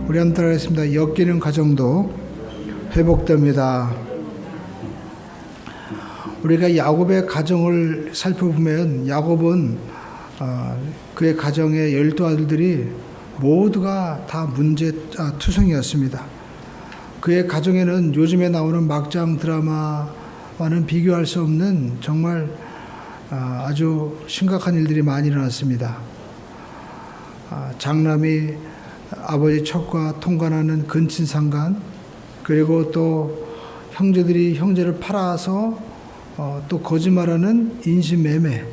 우리 한번 따라하겠습니다. 엮이는 가정도 회복됩니다. 우리가 야곱의 가정을 살펴보면 야곱은 그의 가정의 12아들들이 모두가 다 문제투성이었습니다. 그의 가정에는 요즘에 나오는 막장 드라마와는 비교할 수 없는 정말 아주 심각한 일들이 많이 일어났습니다. 장남이 아버지 첩과 통관하는 근친상간, 그리고 또 형제들이 형제를 팔아서 또 거짓말하는 인신매매,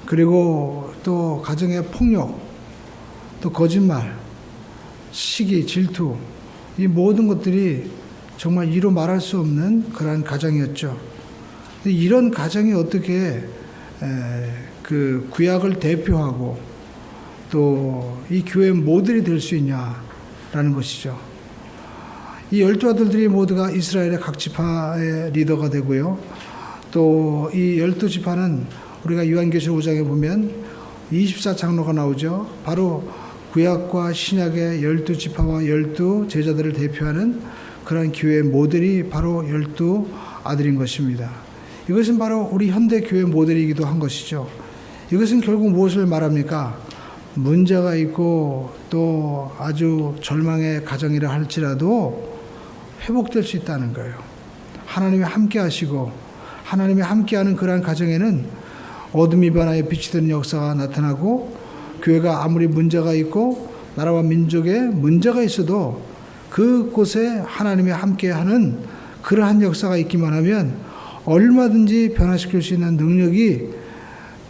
그리고 또 가정의 폭력, 또 거짓말, 시기, 질투, 이 모든 것들이 정말 이루 말할 수 없는 그러한 가정이었죠. 이런 가정이 어떻게 그 구약을 대표하고 또 이 교회의 모델이 될 수 있냐라는 것이죠. 이 12아들들이 모두가 이스라엘의 각 지파의 리더가 되고요. 또 이 12지파는 우리가 요한계시록 5장에 보면 24장로가 나오죠. 바로 구약과 신약의 12지파와 12제자들을 대표하는 그런 교회의 모델이 바로 12아들인 것입니다. 이것은 바로 우리 현대 교회 모델이기도 한 것이죠. 이것은 결국 무엇을 말합니까? 문제가 있고 또 아주 절망의 가정이라 할지라도 회복될 수 있다는 거예요. 하나님이 함께 하시고 하나님이 함께하는 그러한 가정에는 어둠이 변화에 빛이 되는 역사가 나타나고, 교회가 아무리 문제가 있고 나라와 민족에 문제가 있어도 그곳에 하나님이 함께하는 그러한 역사가 있기만 하면 얼마든지 변화시킬 수 있는 능력이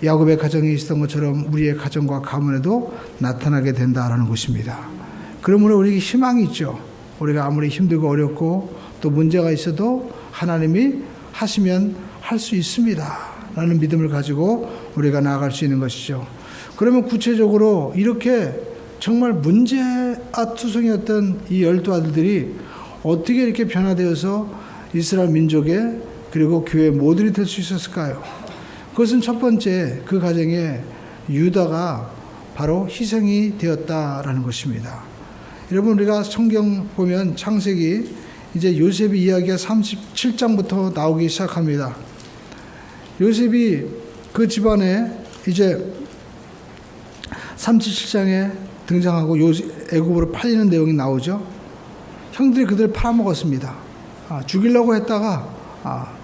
야곱의 가정에 있었던 것처럼 우리의 가정과 가문에도 나타나게 된다라는 것입니다. 그러므로 우리에게 희망이 있죠. 우리가 아무리 힘들고 어렵고 또 문제가 있어도 하나님이 하시면 할 수 있습니다 라는 믿음을 가지고 우리가 나아갈 수 있는 것이죠. 그러면 구체적으로 이렇게 정말 문제투성이었던 이 12아들들이 어떻게 이렇게 변화되어서 이스라엘 민족의 그리고 교회의 모델이 될 수 있었을까요? 그것은 첫 번째, 그 가정에 유다가 바로 희생이 되었다라는 것입니다. 여러분, 우리가 성경 보면 창세기 이제 요셉의 이야기가 37장부터 나오기 시작합니다. 요셉이 그 집안에 이제 37장에 등장하고 애굽으로 팔리는 내용이 나오죠. 형들이 그들을 팔아먹었습니다. 죽이려고 했다가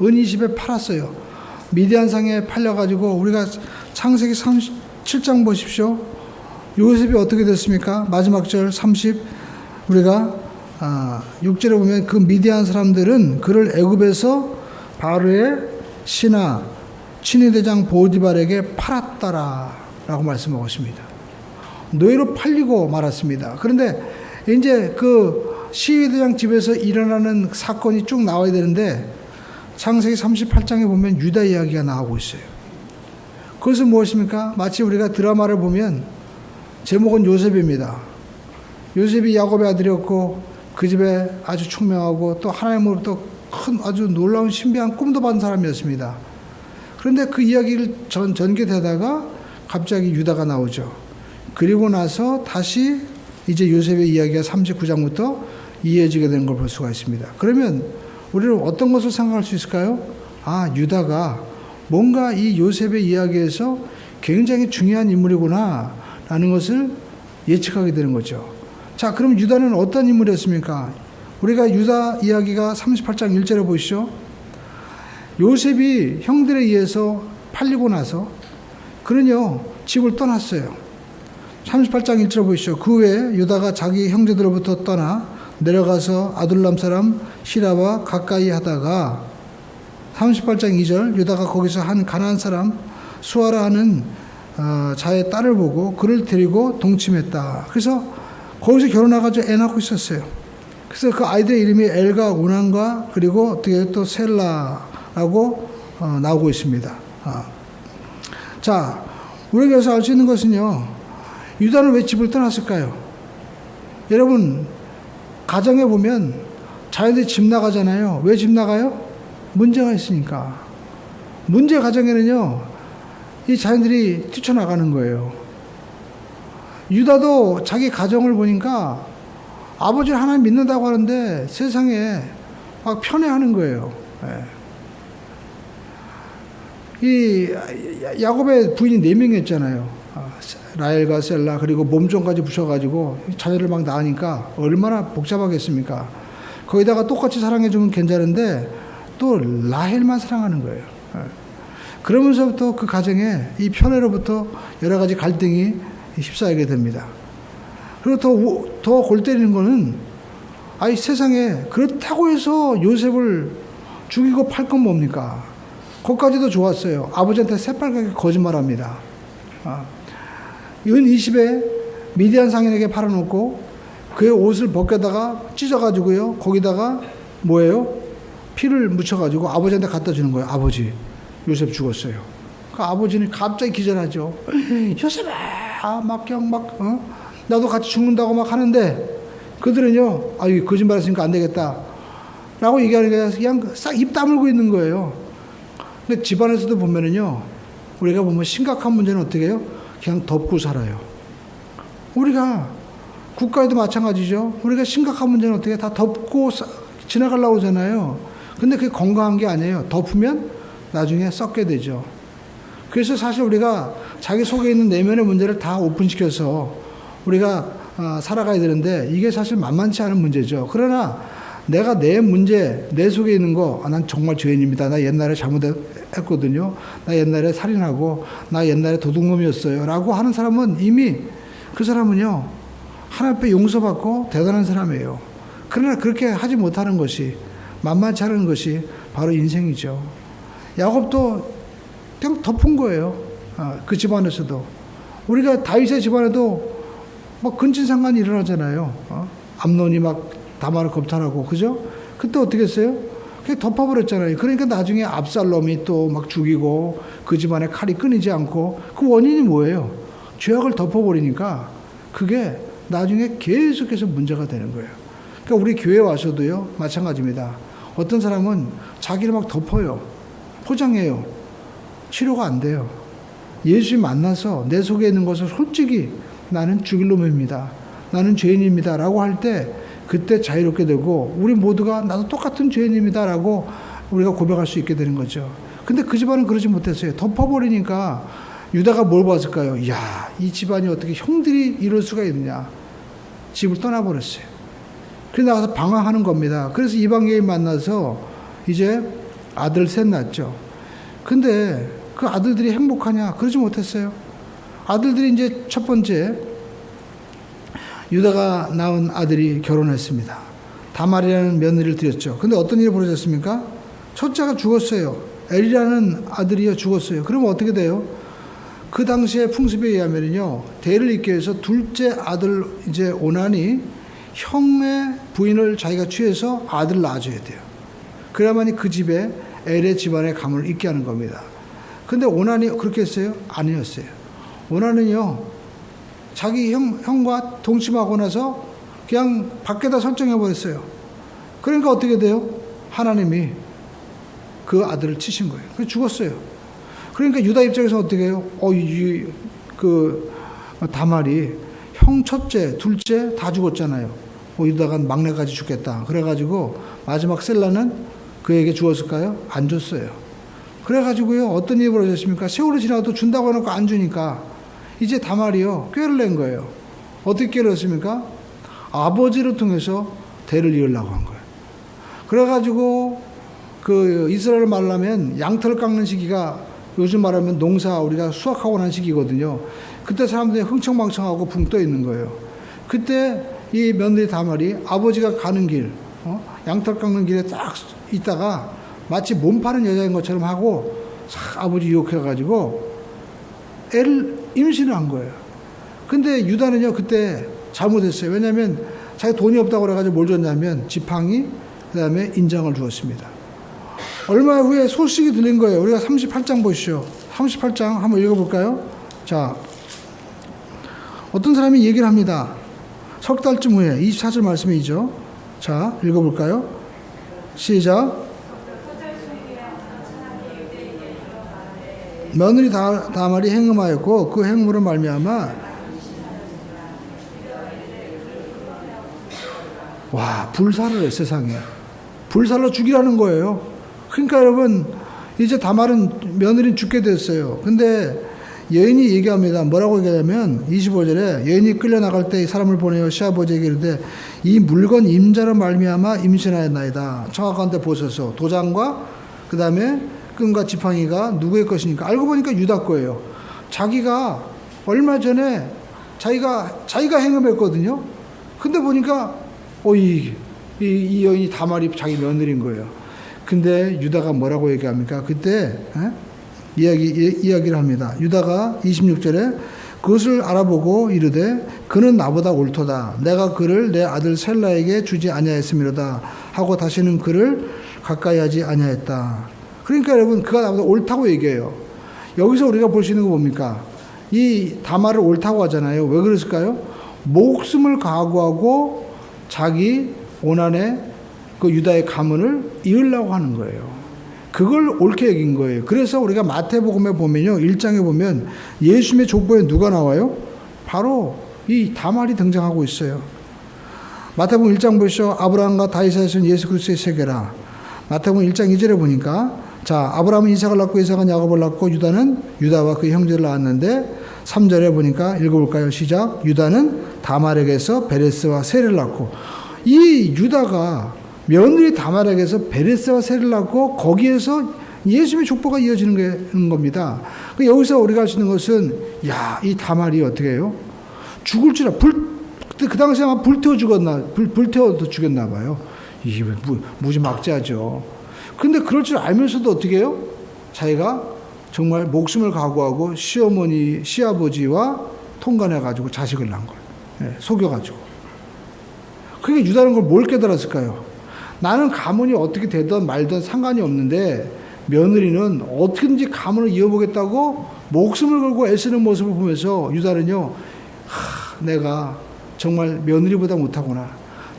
은 20에 팔았어요. 미디안상에 팔려가지고 우리가 창세기 37장 보십시오. 요셉이 어떻게 됐습니까? 마지막 절 30, 우리가 6절에 보면 그 미디안 사람들은 그를 애굽에서 바로의 신하 친위대장 보디발에게 팔았다라 라고 말씀하고 있습니다. 노예로 팔리고 말았습니다. 그런데 이제 그 시위대장 집에서 일어나는 사건이 쭉 나와야 되는데 창세기 38장에 보면 유다 이야기가 나오고 있어요. 그것은 무엇입니까? 마치 우리가 드라마를 보면 제목은 요셉입니다. 요셉이 야곱의 아들이었고 그 집에 아주 총명하고 또 하나님으로부터 큰 아주 놀라운 신비한 꿈도 받은 사람이었습니다. 그런데 그 이야기를 전개되다가 갑자기 유다가 나오죠. 그리고 나서 다시 이제 요셉의 이야기가 39장부터 이어지게 되는 걸 볼 수가 있습니다. 그러면 우리는 어떤 것을 생각할 수 있을까요? 유다가 뭔가 이 요셉의 이야기에서 굉장히 중요한 인물이구나 라는 것을 예측하게 되는 거죠. 자, 그럼 유다는 어떤 인물이었습니까? 우리가 유다 이야기가 38장 1절에 보시죠. 요셉이 형들에 의해서 팔리고 나서 그는요 집을 떠났어요. 38장 1절 보시죠. 그 후에 유다가 자기 형제들로부터 떠나 내려가서 아둘람 사람 시라와 가까이 하다가 38장 2절 유다가 거기서 한 가나안 사람 수아라 하는 자의 딸을 보고 그를 데리고 동침했다. 그래서 거기서 결혼해가지고 애 낳고 있었어요. 그래서 그 아이들의 이름이 엘과 오난과 그리고 어떻게 또 셀라라고 나오고 있습니다. 자, 우리가 여기서 알 수 있는 것은요, 유다는 왜 집을 떠났을까요? 여러분, 가정에 보면 자녀들이 집 나가잖아요. 왜 집 나가요? 문제가 있으니까. 문제 가정에는요, 이 자녀들이 뛰쳐나가는 거예요. 유다도 자기 가정을 보니까 아버지를 하나님 믿는다고 하는데 세상에 막 편애하는 거예요. 이 야곱의 부인이 4명이었잖아요. 라헬과 셀라 그리고 몸종까지 부셔가지고 자녀를 막 낳으니까 얼마나 복잡하겠습니까? 거기다가 똑같이 사랑해주면 괜찮은데 또 라헬만 사랑하는 거예요. 그러면서부터 그 가정에 이 편애로부터 여러 가지 갈등이 휩싸이게 됩니다. 그리고 더 골 때리는 거는 아이 세상에 그렇다고 해서 요셉을 죽이고 팔 건 뭡니까? 그것까지도 좋았어요. 아버지한테 새빨갛게 거짓말합니다. 은 20에 미디안 상인에게 팔아놓고 그의 옷을 벗겨다가 찢어가지고요. 거기다가 뭐예요? 피를 묻혀가지고 아버지한테 갖다 주는 거예요. 아버지, 요셉 죽었어요. 그 아버지는 갑자기 기절하죠. 요셉아, 나도 같이 죽는다고 막 하는데 그들은요, 아유, 거짓말 했으니까 안 되겠다. 라고 얘기하는 게 그냥 싹 입 다물고 있는 거예요. 근데 집안에서도 보면은요, 우리가 보면 심각한 문제는 어떻게 해요? 그냥 덮고 살아요. 우리가 국가에도 마찬가지죠. 우리가 심각한 문제는 어떻게 다 덮고 지나가려고 그러잖아요. 근데 그게 건강한 게 아니에요. 덮으면 나중에 썩게 되죠. 그래서 사실 우리가 자기 속에 있는 내면의 문제를 다 오픈시켜서 우리가 살아가야 되는데 이게 사실 만만치 않은 문제죠. 그러나 내가 내 문제, 내 속에 있는 거, 난 정말 죄인입니다. 나 옛날에 잘못했거든요. 나 옛날에 살인하고, 나 옛날에 도둑놈이었어요. 라고 하는 사람은 이미 그 사람은요, 하나님 앞에 용서받고 대단한 사람이에요. 그러나 그렇게 하지 못하는 것이, 만만치 않은 것이 바로 인생이죠. 야곱도 그냥 덮은 거예요. 그 집안에서도. 우리가 다윗의 집안에도 뭐 근친상간이 일어나잖아요. 암논이 막 다말을 겁탈하고, 그죠? 그때 어떻게 했어요? 그냥 덮어버렸잖아요. 그러니까 나중에 압살롬이 또 막 죽이고 그 집안에 칼이 끊이지 않고 그 원인이 뭐예요? 죄악을 덮어버리니까 그게 나중에 계속해서 문제가 되는 거예요. 그러니까 우리 교회 와서도요, 마찬가지입니다. 어떤 사람은 자기를 막 덮어요. 포장해요. 치료가 안 돼요. 예수 만나서 내 속에 있는 것을 솔직히 나는 죽일 놈입니다. 나는 죄인입니다. 라고 할 때 그때 자유롭게 되고 우리 모두가 나도 똑같은 죄인입니다. 라고 우리가 고백할 수 있게 되는 거죠. 근데 그 집안은 그러지 못했어요. 덮어버리니까 유다가 뭘 봤을까요? 이야, 이 집안이 어떻게 형들이 이럴 수가 있느냐. 집을 떠나버렸어요. 그래서 나가서 방황하는 겁니다. 그래서 이방 여인 만나서 이제 아들 셋 낳았죠. 근데 그 아들들이 행복하냐? 그러지 못했어요. 아들들이 이제 첫 번째 유다가 낳은 아들이 결혼했습니다. 다말이라는 며느리를 드렸죠. 근데 어떤 일이 벌어졌습니까? 첫째가 죽었어요. 엘이라는 아들이요 죽었어요. 그러면 어떻게 돼요? 그 당시의 풍습에 의하면요, 대를 잇기 위해서 둘째 아들 이제 오난이 형의 부인을 자기가 취해서 아들을 낳아줘야 돼요. 그래야만이 그 집에 엘의 집안의 가문을 잇게 하는 겁니다. 근데 오난이 그렇게 했어요? 아니었어요. 오난은요, 자기 형과 동침하고 나서 그냥 밖에다 설정해버렸어요. 그러니까 어떻게 돼요? 하나님이 그 아들을 치신 거예요. 그래서 죽었어요. 그러니까 유다 입장에서 어떻게 해요? 다말이 형 첫째, 둘째 다 죽었잖아요. 유다가 막내까지 죽겠다. 그래가지고 마지막 셀라는 그에게 주었을까요? 안 줬어요. 그래가지고요, 어떤 일이 벌어졌습니까? 세월이 지나도 준다고 해놓고 안 주니까 이제 다말이요, 꾀를 낸 거예요. 어떻게 꾀를 했습니까? 아버지를 통해서 대를 이으려고 한 거예요. 그래가지고 그 이스라엘 말하면 양털 깎는 시기가 요즘 말하면 농사 우리가 수확하고 난 시기거든요. 그때 사람들이 흥청망청하고 붕 떠 있는 거예요. 그때 이 며느리 다말이 아버지가 가는 길, 양털 깎는 길에 딱 있다가 마치 몸 파는 여자인 것처럼 하고 아버지 유혹해가지고 애를 임신을 한 거예요. 근데 유다는요, 그때 잘못했어요. 왜냐하면 자기 돈이 없다고 그래가지고 뭘 줬냐면 지팡이, 그 다음에 인장을 주었습니다. 얼마 후에 소식이 들린 거예요. 우리가 38장 보시죠. 38장 한번 읽어볼까요? 자, 어떤 사람이 얘기를 합니다. 석 달쯤 후에 24절 말씀이죠. 자, 읽어볼까요? 시작. 며느리 다말이 행음하였고 그 행음으로 말미암아 와, 불살을 해, 세상에. 불살로 죽이라는 거예요. 그러니까 여러분, 이제 다말은 며느리는 죽게 됐어요. 근데 여인이 얘기합니다. 뭐라고 얘기하냐면 25절에 여인이 끌려나갈 때 사람을 보내어 시아버지에게 이르되 이 물건 임자로 말미암아 임신하였나이다. 청하건대 보소서. 도장과 그 다음에 끈과 지팡이가 누구의 것이니까. 알고 보니까 유다 거예요. 자기가 얼마 전에 자기가 행음했거든요. 근데 보니까 이 여인이 다말이 자기 며느리인 거예요. 근데 유다가 뭐라고 얘기합니까? 그때 이야기를 합니다. 유다가 26절에 그것을 알아보고 이르되 그는 나보다 옳도다. 내가 그를 내 아들 셀라에게 주지 아니하였음이로다 하고 다시는 그를 가까이 하지 아니하였다. 그러니까 여러분, 그가 나보다 옳다고 얘기해요. 여기서 우리가 볼 수 있는 거 뭡니까? 이 다말을 옳다고 하잖아요. 왜 그랬을까요? 목숨을 각오하고 자기 오난의 그 유다의 가문을 이으려고 하는 거예요. 그걸 옳게 여긴 거예요. 그래서 우리가 마태복음에 보면요, 1장에 보면 예수님의 족보에 누가 나와요? 바로 이 다말이 등장하고 있어요. 마태복음 1장 보시죠. 아브라함과 다윗의 son 예수 그리스도의 세계라. 마태복음 1장 2절에 보니까 자, 아브라함은 이삭을 낳고 이삭은 야곱을 낳고 유다는 유다와 그 형제를 낳았는데 3절에 보니까 읽어볼까요? 시작. 유다는 다말에게서 베레스와 세를 낳고, 이 유다가 며느리 다말에게서 베레스와 세를 낳고 거기에서 예수님의 족보가 이어지는 겁니다. 여기서 우리가 할 수 있는 것은, 야, 이 다말이 어떻게 해요? 죽을 줄 그 당시에 아마 불태워도 죽였나 봐요. 이게 무지막지하죠. 근데 그럴 줄 알면서도 어떻게 해요? 자기가 정말 목숨을 각오하고 시아버지와 통간해가지고 자식을 낳은 거예요. 속여가지고. 그러니까 유다는 걸 뭘 깨달았을까요? 나는 가문이 어떻게 되든 말든 상관이 없는데 며느리는 어떻게든지 가문을 이어보겠다고 목숨을 걸고 애쓰는 모습을 보면서 유다는요, 내가 정말 며느리보다 못하구나.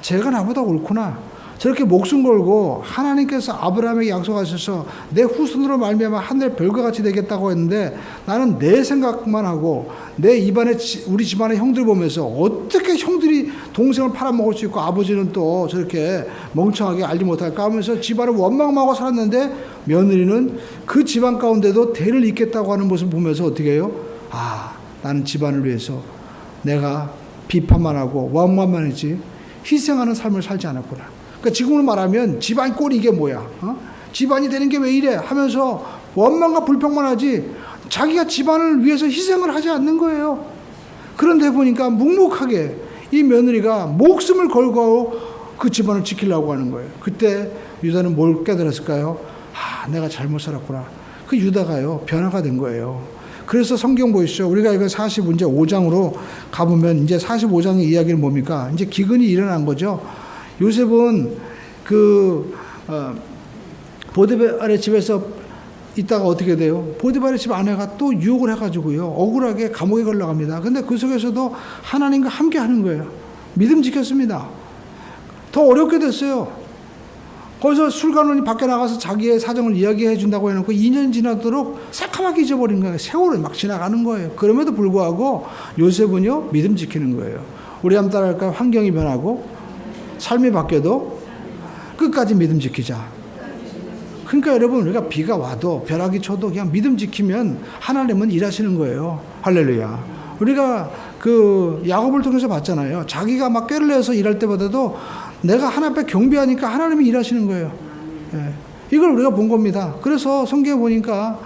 쟤가 나보다 옳구나. 저렇게 목숨 걸고 하나님께서 아브라함에게 약속하셔서 내 후손으로 말미암아 하늘의 별과 같이 되겠다고 했는데 나는 내 생각만 하고 내 입안에 우리 집안의 형들 보면서 어떻게 형들이 동생을 팔아먹을 수 있고 아버지는 또 저렇게 멍청하게 알지 못할까 하면서 집안을 원망하고 살았는데 며느리는 그 집안 가운데도 대를 잇겠다고 하는 모습을 보면서 어떻게 해요? 나는 집안을 위해서 내가 비판만 하고 원망만 했지 희생하는 삶을 살지 않았구나. 그러니까 지금으로 말하면 집안 꼴이 이게 뭐야? 집안이 되는 게 왜 이래? 하면서 원망과 불평만 하지 자기가 집안을 위해서 희생을 하지 않는 거예요. 그런데 보니까 묵묵하게 이 며느리가 목숨을 걸고 그 집안을 지키려고 하는 거예요. 그때 유다는 뭘 깨달았을까요? 내가 잘못 살았구나. 그 유다가요, 변화가 된 거예요. 그래서 성경 보시죠. 우리가 이거 45장으로 가보면 이제 45장의 이야기는 뭡니까? 이제 기근이 일어난 거죠. 요셉은 보디발의 집에서 있다가 어떻게 돼요? 보디발의 집 아내가 또 유혹을 해가지고요, 억울하게 감옥에 걸러갑니다. 근데 그 속에서도 하나님과 함께 하는 거예요. 믿음 지켰습니다. 더 어렵게 됐어요. 거기서 술관원이 밖에 나가서 자기의 사정을 이야기해 준다고 해놓고 2년 지나도록 새카맣게 잊어버린 거예요. 세월이 막 지나가는 거예요. 그럼에도 불구하고 요셉은요, 믿음 지키는 거예요. 우리 한번 따라할까요? 환경이 변하고 삶이 바뀌어도 끝까지 믿음 지키자. 그러니까 여러분, 우리가 비가 와도 벼락이 쳐도 그냥 믿음 지키면 하나님은 일하시는 거예요. 할렐루야. 우리가 그 야곱을 통해서 봤잖아요. 자기가 막 꾀를 내서 일할 때보다도 내가 하나님 앞에 경배하니까 하나님이 일하시는 거예요. 이걸 우리가 본 겁니다. 그래서 성경에 보니까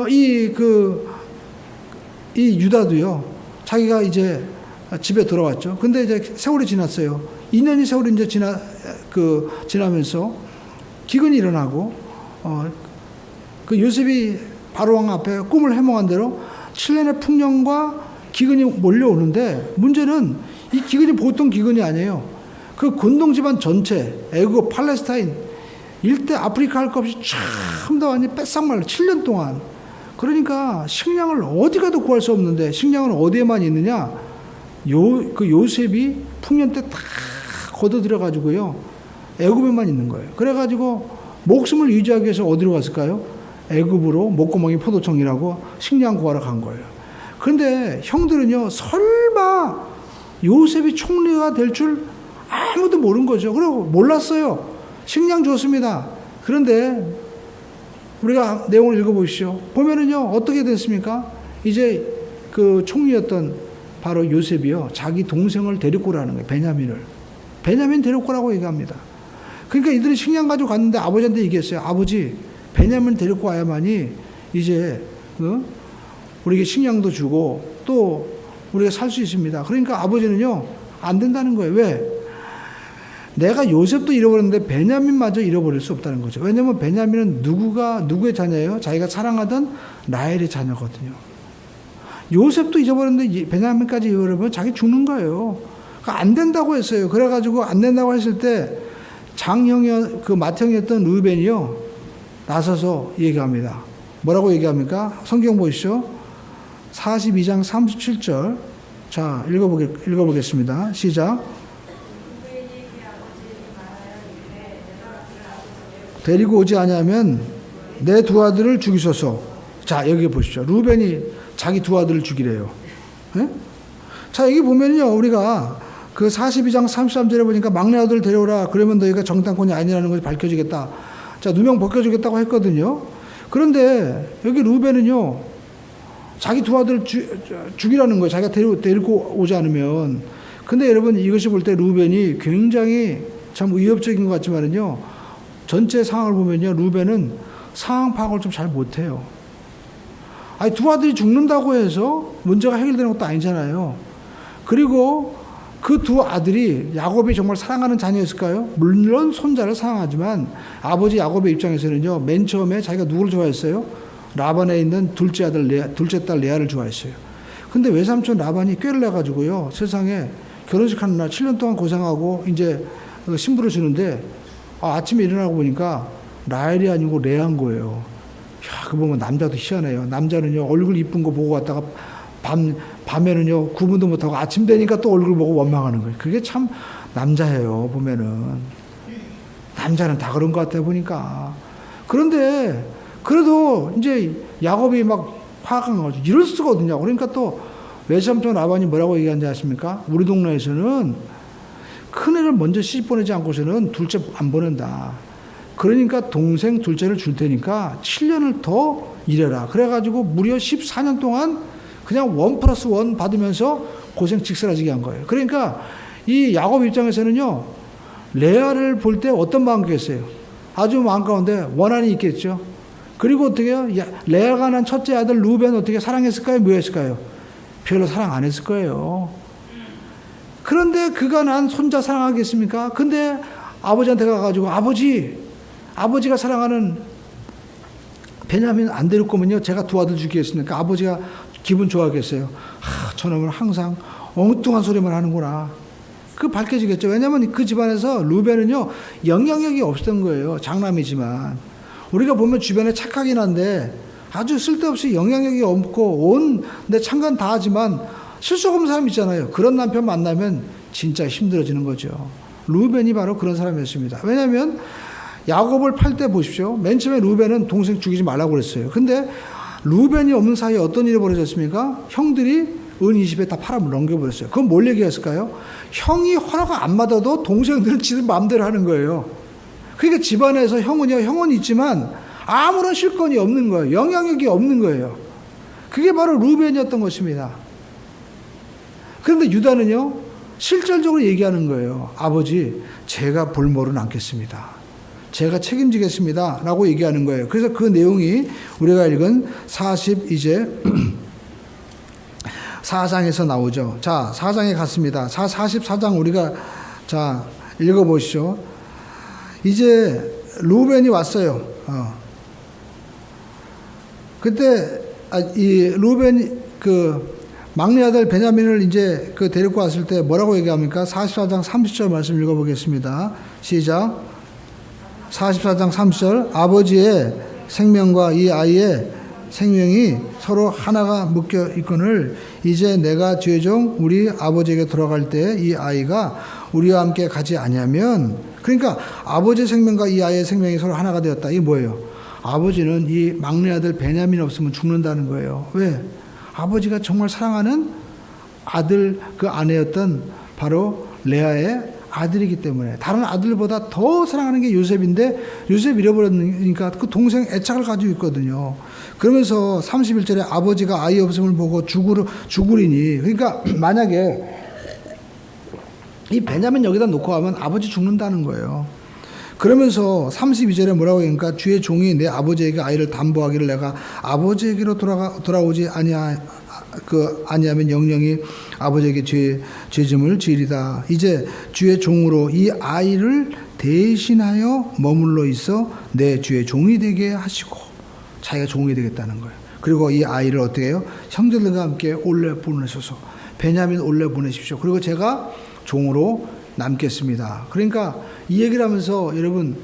이 유다도요, 자기가 이제 집에 돌아왔죠. 근데 이제 세월이 지났어요. 2년이 세월이 이제 지나면서 기근이 일어나고, 그 요셉이 바로왕 앞에 꿈을 해몽한 대로 7년의 풍년과 기근이 몰려오는데, 문제는 이 기근이 보통 기근이 아니에요. 그 근동 집안 전체, 애굽, 팔레스타인 일대 아프리카 할 것 없이 참 다 완전히 뺏상말 7년 동안. 그러니까 식량을 어디 가도 구할 수 없는데 식량은 어디에만 있느냐? 그 요셉이 풍년 때 다 걷어들여가지고요, 애굽에만 있는 거예요. 그래가지고 목숨을 유지하기 위해서 어디로 갔을까요? 애굽으로 목구멍이 포도청이라고 식량 구하러 간 거예요. 그런데 형들은요, 설마 요셉이 총리가 될 줄 아무도 모르는 거죠. 그리고 몰랐어요. 식량 줬습니다. 그런데 우리가 내용을 읽어보시죠. 보면은요, 어떻게 됐습니까? 이제 그 총리였던 바로 요셉이요, 자기 동생을 데리고 오라는 거예요. 베냐민 데리고 오라고 얘기합니다. 그러니까 이들이 식량 가지고 갔는데 아버지한테 얘기했어요. 아버지, 베냐민 데리고 와야만이 이제 우리에게 식량도 주고 또 우리가 살 수 있습니다. 그러니까 아버지는요, 안 된다는 거예요. 왜? 내가 요셉도 잃어버렸는데 베냐민마저 잃어버릴 수 없다는 거죠. 왜냐하면 베냐민은 누구의 자녀예요? 자기가 사랑하던 라헬의 자녀거든요. 요셉도 잊어버렸는데 베냐민까지 잃어버리면 자기 죽는 거예요. 그러니까 안 된다고 했어요. 그래가지고 안 된다고 했을 때 그 맏형이었던 르벤이요, 나서서 얘기합니다. 뭐라고 얘기합니까? 성경 보시죠. 42장 37절. 자, 읽어보겠습니다. 시작. 데리고 오지 않으면 내 두 아들을 죽이소서. 자, 여기 보십시오. 루벤이 자기 두 아들을 죽이래요. 네? 자, 여기 보면요, 우리가 그 42장 33절에 보니까 막내 아들을 데려오라. 그러면 너희가 정탐꾼이 아니라는 것이 밝혀지겠다. 자, 누명 벗겨주겠다고 했거든요. 그런데 여기 루벤은요, 자기 두 아들을 죽이라는 거예요. 자기가 데리고 오지 않으면. 근데 여러분, 이것이 볼 때 루벤이 굉장히 참 위협적인 것 같지만은요, 전체 상황을 보면요, 루벤은 상황 파악을 좀 잘 못해요. 아니, 두 아들이 죽는다고 해서 문제가 해결되는 것도 아니잖아요. 그리고 그 두 아들이 야곱이 정말 사랑하는 자녀였을까요? 물론 손자를 사랑하지만 아버지 야곱의 입장에서는요, 맨 처음에 자기가 누구를 좋아했어요? 라반에 있는 둘째 딸 레아를 좋아했어요. 근데 외삼촌 라반이 꾀를 내가지고요, 세상에 결혼식 하는 날 7년 동안 고생하고 이제 신부를 주는데, 아침에 일어나고 보니까 라헬이 아니고 레아인 거예요. 야, 그거 보면 남자도 희한해요. 남자는요, 얼굴 이쁜 거 보고 왔다가 밤에는요, 구분도 못하고 아침 되니까 또 얼굴 보고 원망하는 거예요. 그게 참 남자예요, 보면은. 남자는 다 그런 것 같아요, 보니까. 그런데, 그래도 이제 야곱이 막 화가 나가지고 이럴 수가 어딨냐고. 그러니까 또 외삼촌 라반이 뭐라고 얘기하는지 아십니까? 우리 동네에서는 큰애를 먼저 시집 보내지 않고서는 둘째 안 보낸다. 그러니까 동생 둘째를 줄 테니까 7년을 더 일해라. 그래가지고 무려 14년 동안 그냥 1+1 받으면서 고생 직설하지게 한 거예요. 그러니까 이 야곱 입장에서는요, 레아를 볼 때 어떤 마음이겠어요? 아주 마음 가운데 원한이 있겠죠. 그리고 어떻게 해요? 레아가 난 첫째 아들 루벤 어떻게 사랑했을까요? 뭐했을까요? 별로 사랑 안 했을 거예요. 그런데 그가 난 손자 사랑하겠습니까? 근데 아버지한테 가가지고 아버지가 사랑하는 베냐민 안 데릴 거면요, 제가 두 아들 주겠습니까? 아버지가 기분 좋아하겠어요. 저놈은 항상 엉뚱한 소리만 하는구나. 그 밝혀지겠죠. 왜냐하면 그 집안에서 루벤은요, 영향력이 없었던 거예요. 장남이지만. 우리가 보면 주변에 착하긴 한데 아주 쓸데없이 영향력이 없고 온 내 창간 다 하지만 실속 없는 사람 있잖아요. 그런 남편 만나면 진짜 힘들어지는 거죠. 루벤이 바로 그런 사람이었습니다. 왜냐하면 야곱을 팔 때 보십시오. 맨 처음에 루벤은 동생 죽이지 말라고 그랬어요. 근데 루벤이 없는 사이에 어떤 일이 벌어졌습니까? 형들이 은 20에 다 팔아 넘겨버렸어요. 그건 뭘 얘기했을까요? 형이 허락 안 받아도 동생들은 지들 마음대로 하는 거예요. 그러니까 집안에서 형은 있지만 아무런 실권이 없는 거예요. 영향력이 없는 거예요. 그게 바로 루벤이었던 것입니다. 그런데 유다는요, 실질적으로 얘기하는 거예요. 아버지, 제가 볼모는 않겠습니다. 제가 책임지겠습니다. 라고 얘기하는 거예요. 그래서 그 내용이 우리가 읽은 44장에서 나오죠. 자, 4장에 갔습니다. 44장 우리가, 자, 읽어보시죠. 이제 루벤이 왔어요. 그때, 이 루벤이 막내 아들 베냐민을 이제 데리고 왔을 때 뭐라고 얘기합니까? 44장 30절 말씀 읽어보겠습니다. 시작. 44장 30절. 아버지의 생명과 이 아이의 생명이 서로 하나가 묶여 있거늘 이제 내가 죄종 우리 아버지에게 돌아갈 때 이 아이가 우리와 함께 가지 아니하면, 그러니까 아버지의 생명과 이 아이의 생명이 서로 하나가 되었다. 이게 뭐예요? 아버지는 이 막내 아들 베냐민 없으면 죽는다는 거예요. 왜? 아버지가 정말 사랑하는 아들 그 아내였던 바로 레아의 아들이기 때문에 다른 아들보다 더 사랑하는 게 요셉인데 요셉 잃어버렸으니까 그 동생 애착을 가지고 있거든요. 그러면서 31절에 아버지가 아이 없음을 보고 죽으리니, 그러니까 만약에 이 베냐민 여기다 놓고 하면 아버지 죽는다는 거예요. 그러면서 32절에 뭐라고 하니까 주의 종이 내 아버지에게 아이를 담보하기를 내가 아버지에게로 돌아오지 아니하면 영영이 아버지에게 죄짐을 지으리다. 이제 주의 종으로 이 아이를 대신하여 머물러 있어 내 주의 종이 되게 하시고, 자기가 종이 되겠다는 거예요. 그리고 이 아이를 어떻게 해요? 형제들과 함께 올려 보내소서. 베냐민 올려 보내십시오. 그리고 제가 종으로 남겠습니다. 그러니까 이 얘기를 하면서 여러분,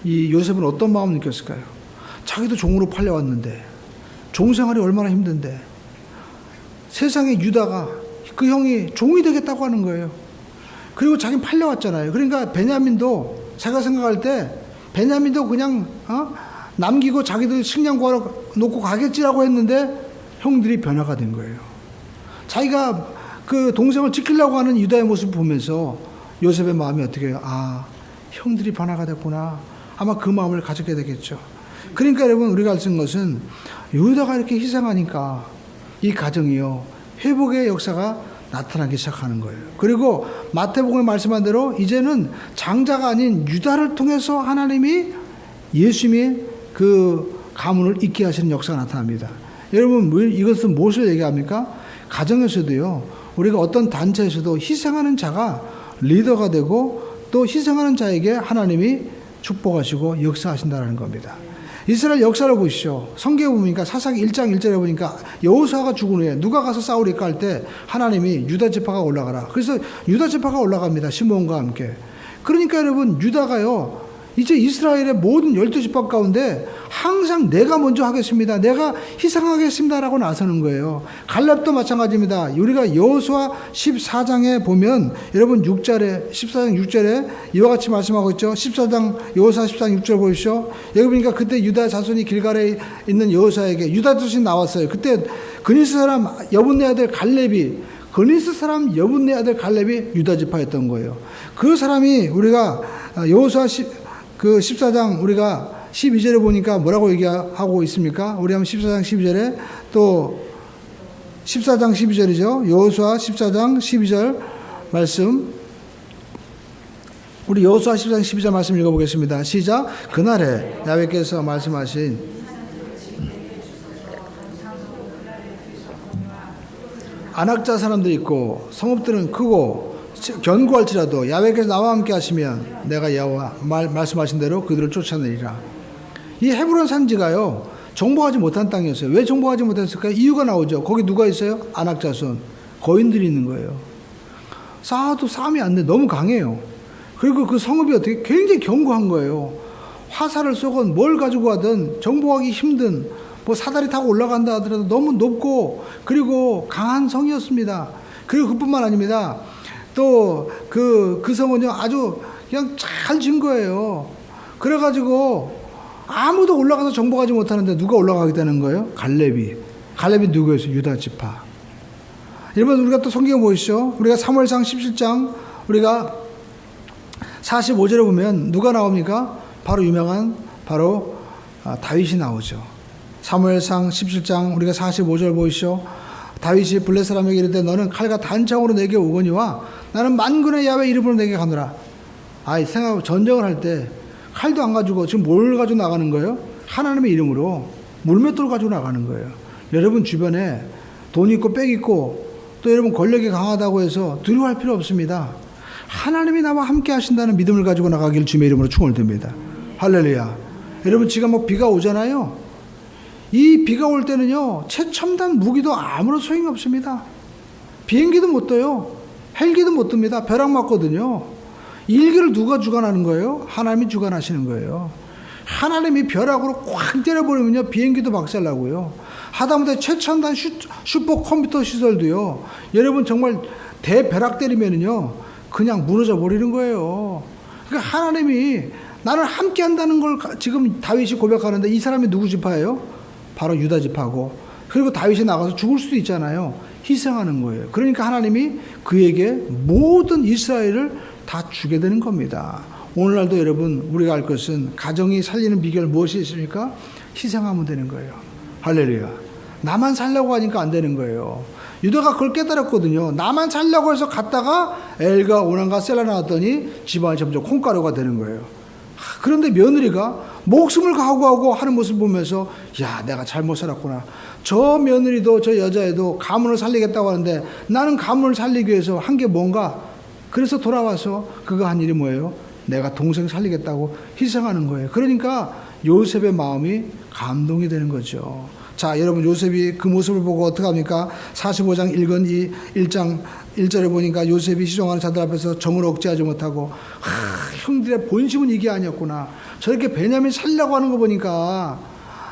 이 요셉은 어떤 마음을 느꼈을까요? 자기도 종으로 팔려왔는데, 종 생활이 얼마나 힘든데, 세상에 유다가 그 형이 종이 되겠다고 하는 거예요. 그리고 자기는 팔려왔잖아요. 그러니까 베냐민도 제가 생각할 때 베냐민도 그냥 남기고 자기들 식량 구하러 놓고 가겠지라고 했는데 형들이 변화가 된 거예요. 자기가 그 동생을 지키려고 하는 유다의 모습을 보면서 요셉의 마음이 어떻게 해요? 아, 형들이 변화가 됐구나. 아마 그 마음을 가졌게 되겠죠. 그러니까 여러분, 우리가 알 수 있는 것은 유다가 이렇게 희생하니까 이 가정이요, 회복의 역사가 나타나기 시작하는 거예요. 그리고 마태복음에 말씀한 대로 이제는 장자가 아닌 유다를 통해서 하나님이 예수님의 그 가문을 잇게 하시는 역사가 나타납니다. 여러분, 이것은 무엇을 얘기합니까? 가정에서도요, 우리가 어떤 단체에서도 희생하는 자가 리더가 되고 또 희생하는 자에게 하나님이 축복하시고 역사하신다는 겁니다. 이스라엘 역사를 보시죠. 성경에 보니까 사사기 1장 1절에 보니까 여호수아가 죽은 후에 누가 가서 싸우리까 할 때 하나님이 유다 지파가 올라가라. 그래서 유다 지파가 올라갑니다. 시므온과 함께. 그러니까 여러분, 유다가요, 이제 이스라엘의 모든 12지파 가운데 항상 내가 먼저 하겠습니다, 내가 희생하겠습니다라고 나서는 거예요. 갈렙도 마찬가지입니다. 우리가 여호수아 14장에 보면 여러분 6절에 14장 6절에 이와 같이 말씀하고 있죠. 14장 여호수아 14장 6절 보십시오. 여기 보니까 그때 유다 자손이 길갈에 있는 여호수아에게 유다 자손이 나왔어요. 그때 그니스 사람 여분네 아들 갈렙이 유다 지파였던 거예요. 그 사람이 우리가 여호수아 14장 우리가 12절에 보니까 뭐라고 얘기하고 있습니까? 우리 한번 14장 12절에 또 14장 12절이죠. 여호수아 14장 12절 말씀, 우리 여호수아 14장 12절 말씀 읽어보겠습니다. 시작. 그날에 야훼께서 말씀하신 안악자 사람들이 있고 성읍들은 크고 견고할지라도 야훼께서 나와 함께 하시면 내가 여호와 말씀하신 대로 그들을 쫓아내리라. 이 헤브론 산지가요, 정복하지 못한 땅이었어요. 왜 정복하지 못했을까요? 이유가 나오죠. 거기 누가 있어요? 안악자손, 거인들이 있는 거예요. 싸워도 싸움이 안 돼. 너무 강해요. 그리고 그 성읍이 어떻게 굉장히 견고한 거예요. 화살을 쏘건 뭘 가지고 하든 정복하기 힘든, 뭐 사다리 타고 올라간다 하더라도 너무 높고 그리고 강한 성이었습니다. 그리고 그뿐만 아닙니다. 또 그 성은요, 아주 그냥 잘 진 거예요. 그래가지고 아무도 올라가서 정복하지 못하는데 누가 올라가게 되는 거예요? 갈렙이 누구였어요? 유다 지파. 여러분, 우리가 또 성경 보시죠. 우리가 사무엘상 17장 우리가 45절에 보면 누가 나옵니까? 바로 유명한 다윗이 나오죠. 사무엘상 17장 우리가 45절 보시죠. 다윗이 블레 사람에게 이르되 너는 칼과 단창으로 내게 오거니와 나는 만군의 야훼 이름으로 내게 가노라. 생각하고 전쟁을 할 때 칼도 안 가지고 지금 뭘 가지고 나가는 거예요? 하나님의 이름으로 물맷돌 가지고 나가는 거예요. 여러분 주변에 돈 있고 빽 있고 또 여러분 권력이 강하다고 해서 두려워할 필요 없습니다. 하나님이 나와 함께 하신다는 믿음을 가지고 나가길 주님의 이름으로 축원드립니다. 할렐루야. 여러분, 지금 뭐 비가 오잖아요. 이 비가 올 때는요, 최첨단 무기도 아무런 소용이 없습니다. 비행기도 못 떠요. 헬기도 못 뜹니다. 벼락 맞거든요. 일기를 누가 주관하는 거예요? 하나님이 주관하시는 거예요. 하나님이 벼락으로 꽉 때려버리면요, 비행기도 박살나고요. 하다못해 최첨단 슈퍼컴퓨터 시설도요, 여러분 정말 대벼락 때리면은요, 그냥 무너져 버리는 거예요. 그러니까 하나님이 나는 함께 한다는 걸 지금 다윗이 고백하는데, 이 사람이 누구 지파예요? 바로 유다 지파고, 그리고 다윗이 나가서 죽을 수도 있잖아요. 희생하는 거예요. 그러니까 하나님이 그에게 모든 이스라엘을 다 주게 되는 겁니다. 오늘날도 여러분 우리가 알 것은 가정이 살리는 비결 무엇이 있습니까? 희생하면 되는 거예요. 할렐루야. 나만 살려고 하니까 안 되는 거예요. 유다가 그걸 깨달았거든요. 나만 살려고 해서 갔다가 엘과 오난과 셀라 나왔더니 집안이 점점 콩가루가 되는 거예요. 그런데 며느리가 목숨을 각오하고 하는 모습을 보면서 야, 내가 잘못 살았구나. 저 며느리도 저 여자애도 가문을 살리겠다고 하는데 나는 가문을 살리기 위해서 한 게 뭔가. 그래서 돌아와서 그가 한 일이 뭐예요? 내가 동생 살리겠다고 희생하는 거예요. 그러니까 요셉의 마음이 감동이 되는 거죠. 자, 여러분 요셉이 그 모습을 보고 어떻게 합니까? 45장 1장 1절에 보니까 요셉이 시종하는 자들 앞에서 정을 억제하지 못하고 형들의 본심은 이게 아니었구나. 저렇게 베냐민 살려고 하는 거 보니까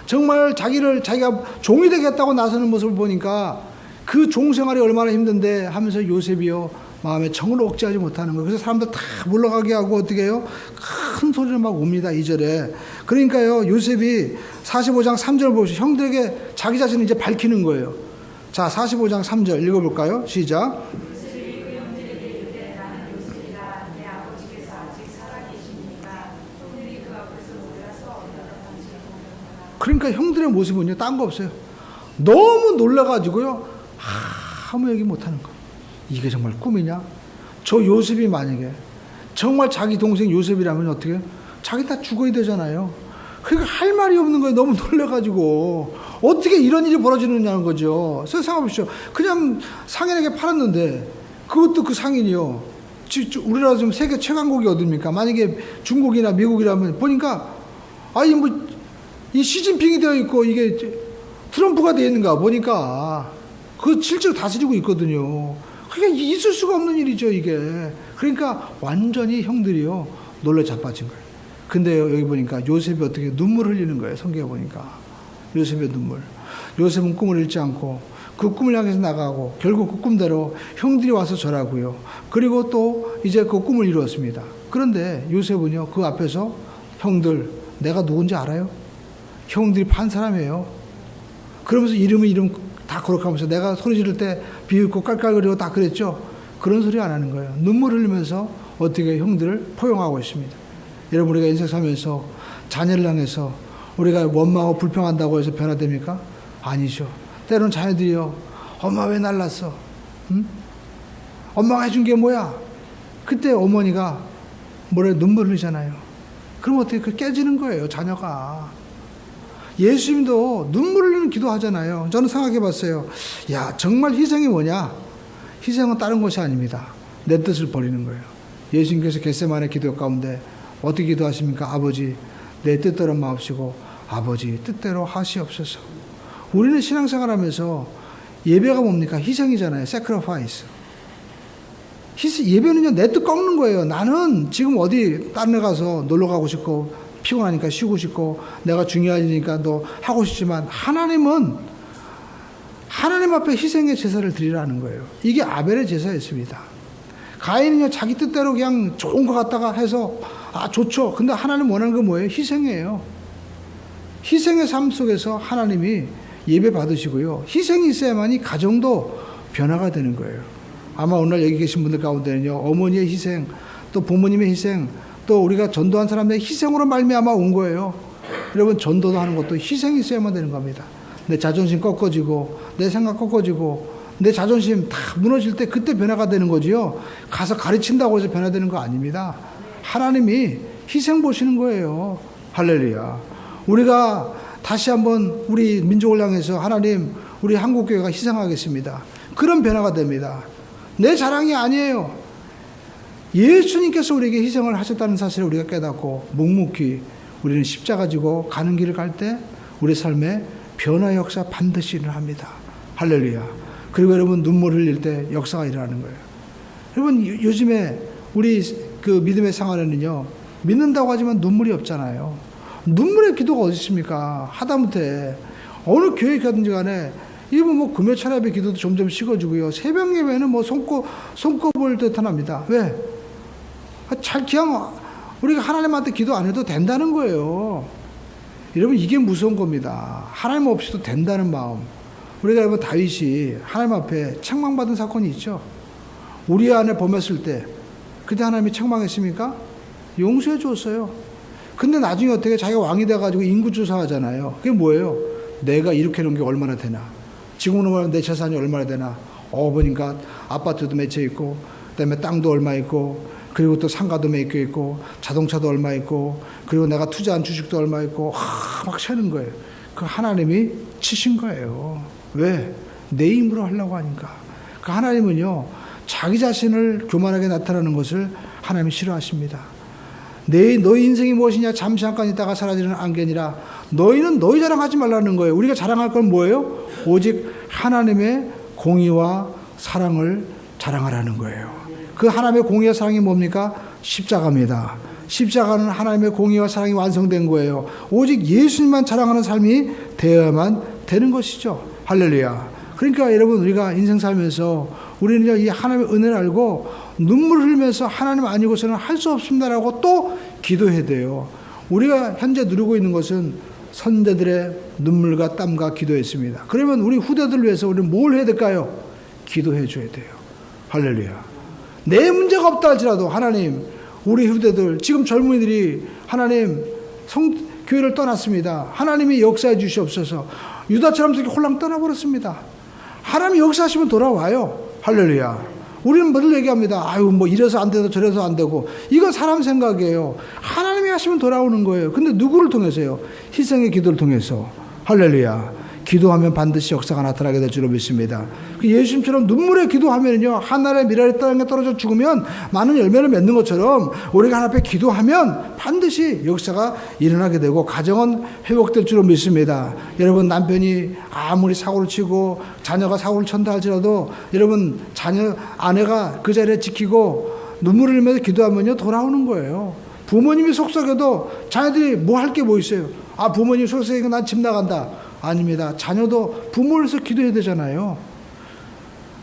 정말 자기가 종이 되겠다고 나서는 모습을 보니까 그 종생활이 얼마나 힘든데 하면서 요셉이요 마음에 정을 억제하지 못하는 거예요. 그래서 사람들 다 물러가게 하고 어떻게 해요? 큰 소리를 막 옵니다. 2절에. 그러니까요 요셉이 45장 3절 보시죠. 형들에게 자기 자신을 이제 밝히는 거예요. 자, 45장 3절 읽어볼까요? 시작. 그러니까 형들의 모습은요 딴 거 없어요. 너무 놀라가지고요 아무 얘기 못하는 거예요. 이게 정말 꿈이냐? 저 요셉이 만약에 정말 자기 동생 요셉이라면 어떻게 해요? 자기 다 죽어야 되잖아요. 그러니까 할 말이 없는 거예요. 너무 놀라가지고 어떻게 이런 일이 벌어지느냐는 거죠. 생각해보십시오. 그냥 상인에게 팔았는데 그것도 그 상인이요 우리나라 지금 세계 최강국이 어딥니까? 만약에 중국이나 미국이라면 보니까 아니 뭐 이 시진핑이 되어 있고 이게 트럼프가 되어 있는가 보니까 그 실제로 다스리고 있거든요. 그게 있을 수가 없는 일이죠 이게. 그러니까 완전히 형들이요 놀라 자빠진 거예요. 근데 여기 보니까 요셉이 어떻게 눈물 흘리는 거예요. 성경에 보니까 요셉의 눈물. 요셉은 꿈을 잃지 않고 그 꿈을 향해서 나가고 결국 그 꿈대로 형들이 와서 절하고요. 그리고 또 이제 그 꿈을 이루었습니다. 그런데 요셉은요 그 앞에서 형들 내가 누군지 알아요? 형들이 판 사람이에요. 그러면서 이름 다 거룩하면서 내가 소리 지를 때 비웃고 깔깔거리고 다 그랬죠. 그런 소리 안 하는 거예요. 눈물 흘리면서 어떻게 형들을 포용하고 있습니다. 여러분 우리가 인생 살면서 자녀를 향해서 우리가 원망하고 불평한다고 해서 변화됩니까? 아니죠. 때로는 자녀들이요 엄마 왜 날랐어? 응? 엄마가 해준 게 뭐야? 그때 어머니가 뭐래 눈물 흘리잖아요. 그럼 어떻게 그 깨지는 거예요 자녀가. 예수님도 눈물 흘리는 기도하잖아요. 저는 생각해 봤어요. 야, 정말 희생이 뭐냐? 희생은 다른 것이 아닙니다. 내 뜻을 버리는 거예요. 예수님께서 겟세마네 기도 가운데 어떻게 기도하십니까? 아버지, 내 뜻대로 마옵시고 아버지 뜻대로 하시옵소서. 우리는 신앙생활하면서 예배가 뭡니까? 희생이잖아요. sacrifice. 예배는요 내 뜻 꺾는 거예요. 나는 지금 어디 다른 데 가서 놀러 가고 싶고 피곤하니까 쉬고 싶고 내가 중요하니까 너 하고 싶지만 하나님은 하나님 앞에 희생의 제사를 드리라는 거예요. 이게 아벨의 제사였습니다. 가인은요 자기 뜻대로 그냥 좋은 거 갖다가 해서 아 좋죠. 근데 하나님 원하는 건 뭐예요? 희생이에요. 희생의 삶 속에서 하나님이 예배 받으시고요. 희생이 있어야만이 가정도 변화가 되는 거예요. 아마 오늘 여기 계신 분들 가운데는요 어머니의 희생 또 부모님의 희생 또 우리가 전도한 사람들의 희생으로 말미암아 온 거예요. 여러분 전도도 하는 것도 희생이 있어야만 되는 겁니다. 내 자존심 꺾어지고 내 생각 꺾어지고 내 자존심 다 무너질 때 그때 변화가 되는 거지요. 가서 가르친다고 해서 변화되는 거 아닙니다. 하나님이 희생 보시는 거예요. 할렐루야. 우리가 다시 한번 우리 민족을 향해서 하나님 우리 한국교회가 희생하겠습니다. 그런 변화가 됩니다. 내 자랑이 아니에요. 예수님께서 우리에게 희생을 하셨다는 사실을 우리가 깨닫고 묵묵히 우리는 십자가 지고 가는 길을 갈 때 우리 삶에 변화 역사 반드시 일어납니다. 할렐루야. 그리고 여러분 눈물 흘릴 때 역사가 일어나는 거예요. 여러분 요즘에 우리 그 믿음의 생활에는요 믿는다고 하지만 눈물이 없잖아요. 눈물의 기도가 어디 있습니까? 하다못해 어느 교회 가든지 간에 이분 뭐 금요 찬양의 기도도 점점 식어지고요. 새벽 예배는 뭐 손꼽을 듯합니다. 왜? 잘 그냥 우리가 하나님한테 기도 안 해도 된다는 거예요. 여러분 이게 무서운 겁니다. 하나님 없이도 된다는 마음. 우리가 여러분 다윗이 하나님 앞에 책망받은 사건이 있죠. 우리 안에 범했을 때 그때 하나님이 책망했습니까? 용서해 줬어요. 근데 나중에 어떻게 자기가 왕이 돼가지고 인구조사하잖아요. 그게 뭐예요? 내가 이렇게 놓은 게 얼마나 되나? 지금으로 말하면 내 재산이 얼마나 되나? 보니까 아파트도 맺혀 있고, 그다음에 땅도 얼마 있고, 그리고 또 상가도 맺혀 있고, 자동차도 얼마 있고, 그리고 내가 투자한 주식도 얼마 있고, 막 세는 거예요. 그 하나님이 치신 거예요. 왜? 내 힘으로 하려고 하니까. 그 하나님은요, 자기 자신을 교만하게 나타나는 것을 하나님이 싫어하십니다. 너희 인생이 무엇이냐? 잠시 잠깐 있다가 사라지는 안개니라. 너희는 너희 자랑하지 말라는 거예요. 우리가 자랑할 건 뭐예요? 오직 하나님의 공의와 사랑을 자랑하라는 거예요. 그 하나님의 공의와 사랑이 뭡니까? 십자가입니다. 십자가는 하나님의 공의와 사랑이 완성된 거예요. 오직 예수님만 자랑하는 삶이 되어야만 되는 것이죠. 할렐루야. 그러니까 여러분, 우리가 인생 살면서 우리는 이 하나님의 은혜를 알고 눈물 흘리면서 하나님 아니고서는 할 수 없습니다라고 또 기도해야 돼요. 우리가 현재 누리고 있는 것은 선제들의 눈물과 땀과 기도였습니다. 그러면 우리 후대들을 위해서 우리는 뭘 해야 될까요? 기도해 줘야 돼요. 할렐루야. 내 문제가 없다 할지라도 하나님, 우리 후대들, 지금 젊은이들이 하나님 교회를 떠났습니다. 하나님이 역사해 주시옵소서. 유다처럼 저렇게 홀랑 떠나버렸습니다. 하나님이 역사하시면 돌아와요. 할렐루야. 우리는 늘 얘기합니다. 아유, 뭐 이래서 안 되고 저래서 안 되고. 이건 사람 생각이에요. 하나님이 하시면 돌아오는 거예요. 근데 누구를 통해서요? 희생의 기도를 통해서. 할렐루야. 기도하면 반드시 역사가 나타나게 될 줄로 믿습니다. 그 예수님처럼 눈물에 기도하면요, 하늘의 미랄이 땅에 떨어져 죽으면 많은 열매를 맺는 것처럼 우리가 하나님 앞에 기도하면 반드시 역사가 일어나게 되고 가정은 회복될 줄로 믿습니다. 여러분, 남편이 아무리 사고를 치고 자녀가 사고를 쳤다 할지라도 여러분, 아내가 그 자리에 지키고 눈물을 흘리면서 기도하면요, 돌아오는 거예요. 부모님이 속썩여도 자녀들이 뭐 할 게 뭐 있어요? 부모님이 속썩이니까 난 집 나간다. 아닙니다. 자녀도 부모를 위해서 기도해야 되잖아요.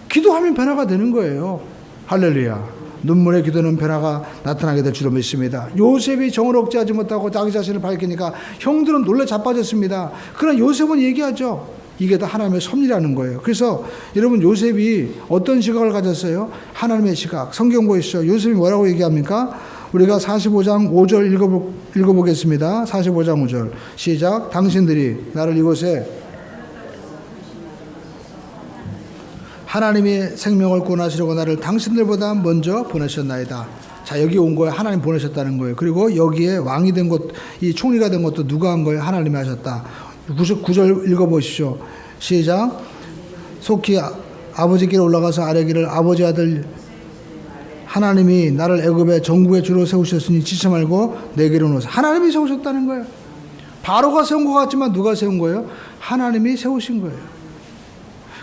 기도하면 변화가 되는 거예요. 할렐루야. 눈물의 기도는 변화가 나타나게 될 줄로 믿습니다. 요셉이 정을 억제하지 못하고 자기 자신을 밝히니까 형들은 놀라 자빠졌습니다. 그러나 요셉은 얘기하죠. 이게 다 하나님의 섭리라는 거예요. 그래서 여러분, 요셉이 어떤 시각을 가졌어요? 하나님의 시각. 성경 보시죠. 요셉이 뭐라고 얘기합니까? 우리가 45장 5절 읽어보겠습니다. 45장 5절 시작. 당신들이 나를 이곳에 하나님이 생명을 구원하시려고 나를 당신들보다 먼저 보내셨나이다. 자, 여기 온 거예요. 하나님 보내셨다는 거예요. 그리고 여기에 왕이 된 것, 이 총리가 된 것도 누가 한 거예요? 하나님이 하셨다. 9절 읽어보시죠. 시작. 속히 아버지께로 올라가서 아뢰기를 아버지 아들 하나님이 나를 애굽의 정국의 주로 세우셨으니 지체 말고 내게로 오소서. 하나님이 세우셨다는 거예요. 바로가 세운 것 같지만 누가 세운 거예요? 하나님이 세우신 거예요.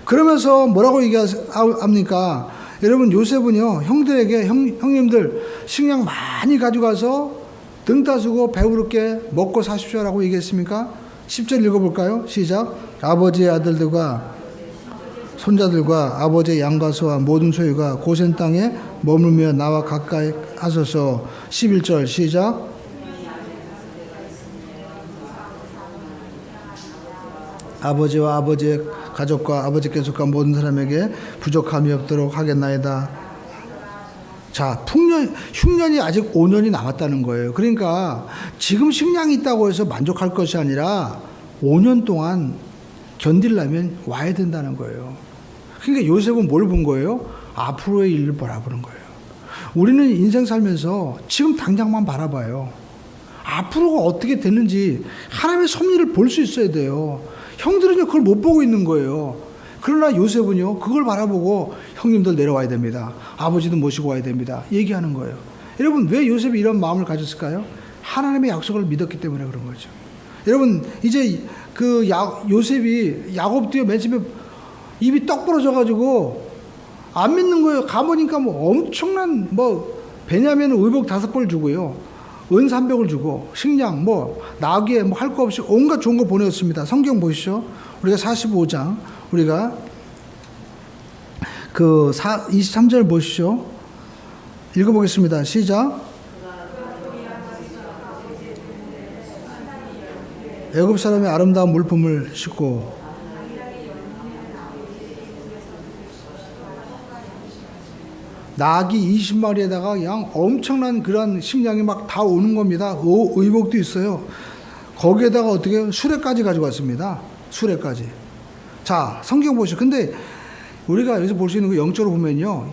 그러면서 뭐라고 얘기합니까? 여러분, 요셉은요, 형들에게 형님들 식량 많이 가져가서 등 따수고 배부르게 먹고 사십시오라고 얘기했습니까? 10절 읽어볼까요? 시작. 아버지의 아들들과 손자들과 아버지의 양과 소와 모든 소유가 고센 땅에 머물며 나와 가까이 하소서. 11절 시작. 아버지와 아버지의 가족과 아버지께 속한 모든 사람에게 부족함이 없도록 하겠나이다. 자, 흉년이 아직 5년이 남았다는 거예요. 그러니까 지금 식량이 있다고 해서 만족할 것이 아니라 5년 동안 견디려면 와야 된다는 거예요. 그러니까 요셉은 뭘 본 거예요? 앞으로의 일을 바라보는 거예요. 우리는 인생 살면서 지금 당장만 바라봐요. 앞으로가 어떻게 되는지 하나님의 섭리를 볼 수 있어야 돼요. 형들은요, 그걸 못 보고 있는 거예요. 그러나 요셉은요, 그걸 바라보고 형님들 내려와야 됩니다. 아버지도 모시고 와야 됩니다. 얘기하는 거예요. 여러분, 왜 요셉이 이런 마음을 가졌을까요? 하나님의 약속을 믿었기 때문에 그런 거죠. 여러분, 이제 그 요셉이 야곱도요, 맨 처음에 입이 떡 부러져가지고 안 믿는 거예요. 가보니까 뭐 엄청난 베냐민은 의복 5벌 주고요, 은 300을 주고 식량 나귀에 할 거 없이 온갖 좋은 거 보내었습니다. 성경 보시죠. 우리가 45장 우리가 그 23절 보시죠. 읽어보겠습니다. 시작. 애굽 사람의 아름다운 물품을 싣고 낙이 20마리에다가 양 엄청난 그런 식량이 막 다 오는 겁니다. 의복도 있어요. 거기에다가 어떻게 해요? 수레까지 가지고 왔습니다. 수레까지. 자, 성경 보시죠. 근데 우리가 여기서 볼 수 있는 거 영적으로 보면요,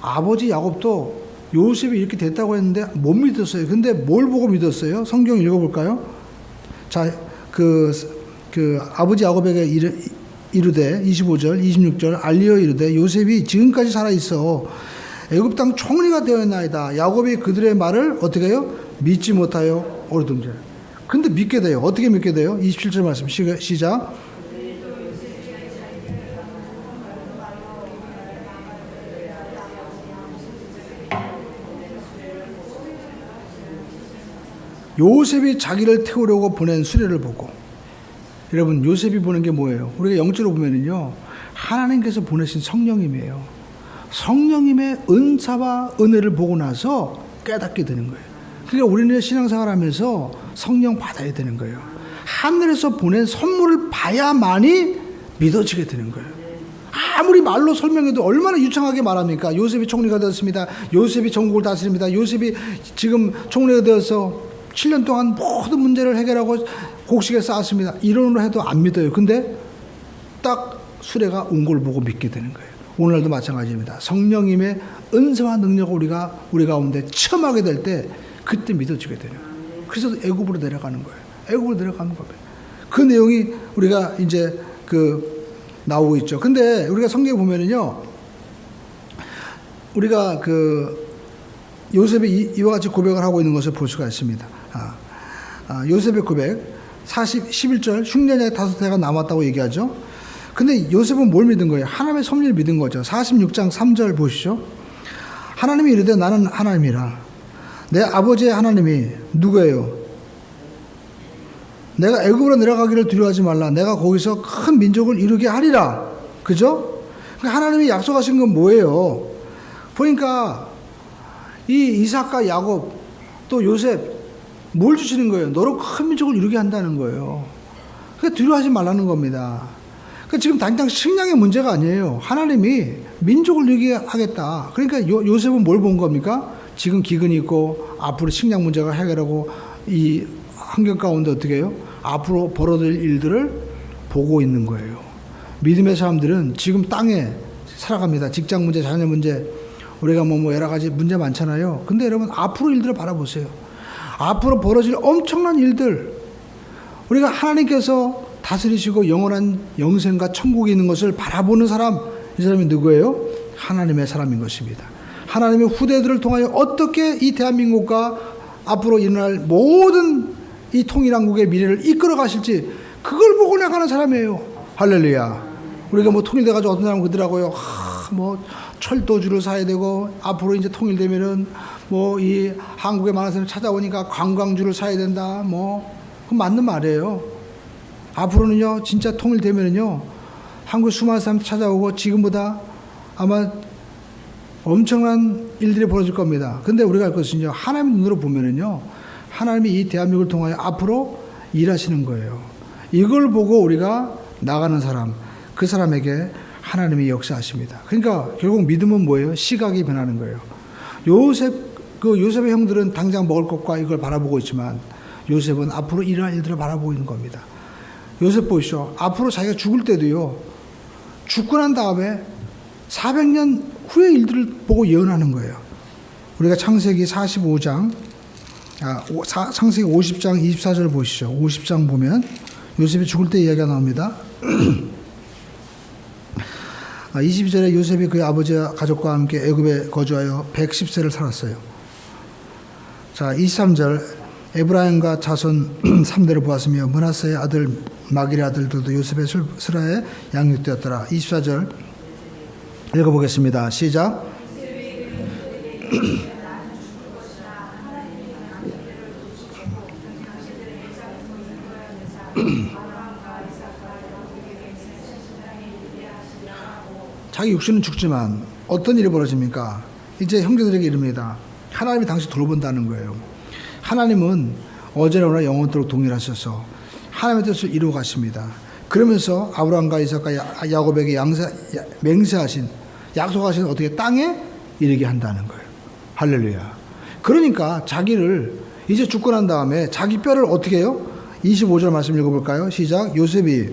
아버지 야곱도 요셉이 이렇게 됐다고 했는데 못 믿었어요. 근데 뭘 보고 믿었어요? 성경 읽어볼까요? 자, 아버지 야곱에게 이르되 25절 26절 알리어 이르되 요셉이 지금까지 살아있어 애굽 땅 총리가 되었나이다. 야곱이 그들의 말을 어떻게 해요? 믿지 못하여 오르든지. 근데 믿게 돼요. 어떻게 믿게 돼요? 27절 말씀 시작. 요셉이 자기를 태우려고 보낸 수레를 보고, 여러분 요셉이 보낸 게 뭐예요? 우리가 영적으로 보면은요, 하나님께서 보내신 성령님이에요. 성령님의 은사와 은혜를 보고 나서 깨닫게 되는 거예요. 그러니까 우리는 신앙생활 하면서 성령 받아야 되는 거예요. 하늘에서 보낸 선물을 봐야만이 믿어지게 되는 거예요. 아무리 말로 설명해도 얼마나 유창하게 말합니까? 요셉이 총리가 되었습니다. 요셉이 전국을 다스립니다. 요셉이 지금 총리가 되어서 7년 동안 모든 문제를 해결하고 곡식에 쌓았습니다. 이론으로 해도 안 믿어요. 근데 딱 수레가 온 걸 보고 믿게 되는 거예요. 오늘날도 마찬가지입니다. 성령님의 은사와 능력을 우리 가운데 체험하게 될 때 그때 믿어지게 되는 거예요. 그래서 애굽으로 내려가는 거예요. 애굽으로 내려가는 겁니다. 그 내용이 우리가 이제 나오고 있죠. 근데 우리가 성경에 보면은요, 우리가 요셉이 이와 같이 고백을 하고 있는 것을 볼 수가 있습니다. 요셉의 고백 11절 흉년에 5해가 남았다고 얘기하죠. 근데 요셉은 뭘 믿은 거예요? 하나님의 섭리를 믿은 거죠. 46장 3절 보시죠. 하나님이 이르되 나는 하나님이라. 내 아버지의 하나님이 누구예요? 내가 애굽으로 내려가기를 두려워하지 말라. 내가 거기서 큰 민족을 이루게 하리라. 그죠? 하나님이 약속하신 건 뭐예요? 보니까 이 이삭과 야곱 또 요셉 뭘 주시는 거예요? 너로 큰 민족을 이루게 한다는 거예요. 그러니까 두려워하지 말라는 겁니다. 그러니까 지금 당장 식량의 문제가 아니에요. 하나님이 민족을 이루게 하겠다. 그러니까 요셉은 뭘 본 겁니까? 지금 기근이 있고 앞으로 식량 문제가 해결하고 이 환경 가운데 어떻게 해요? 앞으로 벌어질 일들을 보고 있는 거예요. 믿음의 사람들은 지금 땅에 살아갑니다. 직장 문제, 자녀 문제, 우리가 뭐 여러 가지 문제 많잖아요. 근데 여러분 앞으로 일들을 바라보세요. 앞으로 벌어질 엄청난 일들, 우리가 하나님께서 다스리시고 영원한 영생과 천국이 있는 것을 바라보는 사람, 이 사람이 누구예요? 하나님의 사람인 것입니다. 하나님의 후대들을 통하여 어떻게 이 대한민국과 앞으로 일어날 모든 이 통일한국의 미래를 이끌어 가실지 그걸 보고 나가는 사람이에요. 할렐루야. 우리가 뭐 통일돼가지고 어떤 사람은 그러더라고요. 철도주를 사야 되고 앞으로 이제 통일되면은 뭐 이 한국에 많은 사람이 찾아오니까 관광주를 사야 된다. 그건 맞는 말이에요. 앞으로는요, 진짜 통일되면은요, 한국 수많은 사람이 찾아오고 지금보다 아마 엄청난 일들이 벌어질 겁니다. 근데 우리가 알 것은요, 하나님 눈으로 보면은요, 하나님이 이 대한민국을 통하여 앞으로 일하시는 거예요. 이걸 보고 우리가 나가는 사람, 그 사람에게 하나님이 역사하십니다. 그러니까 결국 믿음은 뭐예요? 시각이 변하는 거예요. 요셉의 형들은 당장 먹을 것과 이걸 바라보고 있지만 요셉은 앞으로 일어날 일들을 바라보고 있는 겁니다. 요셉 보시죠. 앞으로 자기가 죽을 때도요, 죽고 난 다음에 400년 후의 일들을 보고 예언하는 거예요. 우리가 창세기 45장, 창세기 50장 24절 보시죠. 50장 보면 요셉이 죽을 때 이야기가 나옵니다. 22절에 요셉이 그의 아버지와 가족과 함께 애굽에 거주하여 110세를 살았어요. 자, 23절 에브라임과 자손 3대를 보았으며 므낫세의 아들 마길의 아들들도 요셉의 스라에 양육되었더라. 24절 읽어보겠습니다. 시작. 자기 육신은 죽지만 어떤 일이 벌어집니까? 이제 형제들에게 이릅니다. 하나님이 당시 돌본다는 거예요. 하나님은 어제나 오늘 영원토록 동일하셔서 하나님의 뜻을 이루어 가십니다. 그러면서 아브라함과 이삭과 야곱에게 맹세하신, 약속하신 어떻게 땅에 이르게 한다는 거예요. 할렐루야. 그러니까 자기를 이제 죽고 난 다음에 자기 뼈를 어떻게 해요? 25절 말씀 읽어볼까요? 시작. 요셉이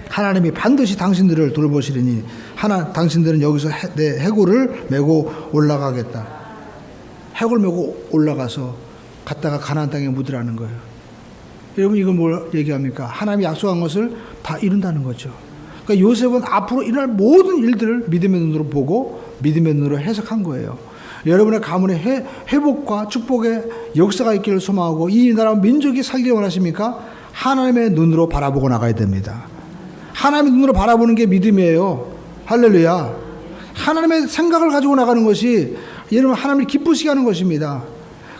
하나님이 반드시 당신들을 돌보시리니 당신들은 여기서 내 해골을 메고 올라가겠다. 해골 메고 올라가서 갔다가 가나안 땅에 묻으라는 거예요. 여러분 이걸 뭘 얘기합니까? 하나님이 약속한 것을 다 이룬다는 거죠. 그러니까 요셉은 앞으로 일어날 모든 일들을 믿음의 눈으로 보고 믿음의 눈으로 해석한 거예요. 여러분의 가문의 회복과 축복의 역사가 있기를 소망하고 이 나라 민족이 살기를 원하십니까? 하나님의 눈으로 바라보고 나가야 됩니다. 하나님의 눈으로 바라보는 게 믿음이에요. 할렐루야. 하나님의 생각을 가지고 나가는 것이 여러분 하나님을 기쁘시게 하는 것입니다.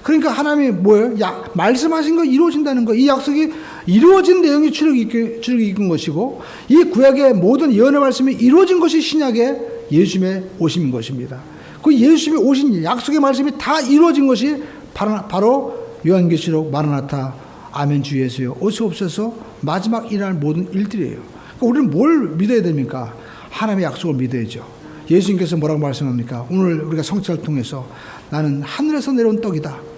그러니까 하나님이 뭐예요? 말씀하신 거 이루어진다는 거. 이 약속이 이루어진 내용이 출애굽이 이끈 것이고 이 구약의 모든 예언의 말씀이 이루어진 것이 신약의 예수님의 오심인 것입니다. 그 예수님이 오신 약속의 말씀이 다 이루어진 것이 바로 요한계시록 마라나타 아멘 주 예수여 어서옵소서 마지막 일어날 모든 일들이에요. 그러니까 우리는 뭘 믿어야 됩니까? 하나님의 약속을 믿어야죠. 예수님께서 뭐라고 말씀합니까? 오늘 우리가 성찰을 통해서 나는 하늘에서 내려온 떡이다.